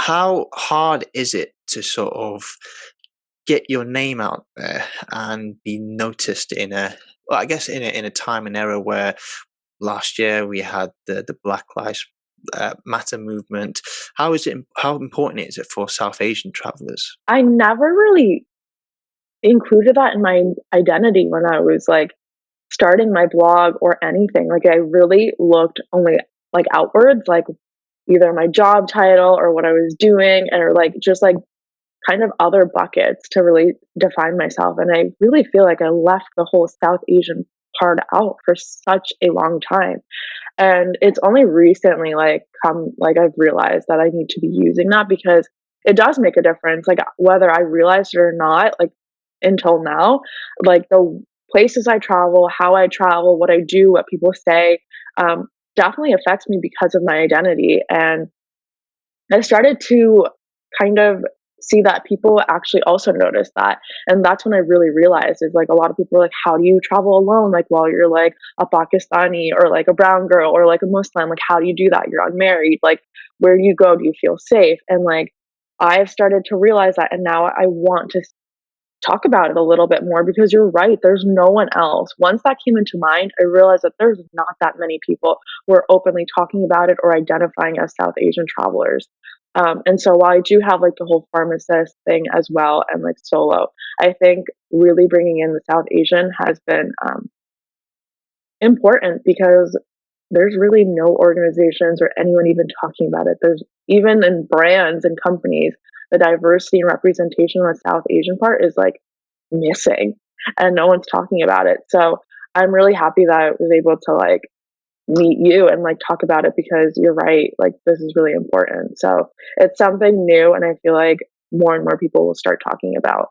how hard is it to sort of get your name out there and be noticed in a, well, I guess in a time and era where last year we had the Black Lives Matter movement. How important is it for South Asian travelers? I never really included that in my identity when I was like starting my blog or anything. Like I really looked only like outwards, like either my job title or what I was doing, and or like just like kind of other buckets to really define myself. And I really feel like I left the whole South Asian part out for such a long time. And it's only recently like come like I've realized that I need to be using that because it does make a difference. Like whether I realized it or not, like until now, like the places I travel, how I travel, what I do, what people say, definitely affects me because of my identity. And I started to kind of see that people actually also notice that. And that's when I really realized is like a lot of people are like, how do you travel alone? Like while you're like a Pakistani or like a brown girl or like a Muslim, like how do you do that? You're unmarried. Like where do you go? Do you feel safe? And like I've started to realize that. And now I want to talk about it a little bit more because you're right. There's no one else. Once that came into mind, I realized that there's not that many people who are openly talking about it or identifying as South Asian travelers. And so while I do have like the whole pharmacist thing as well and like solo, I think really bringing in the South Asian has been important because there's really no organizations or anyone even talking about it. There's even in brands and companies, the diversity and representation on the South Asian part is like missing and no one's talking about it. So I'm really happy that I was able to like meet you and like talk about it because you're right. Like this is really important. So it's something new and I feel like more and more people will start talking about.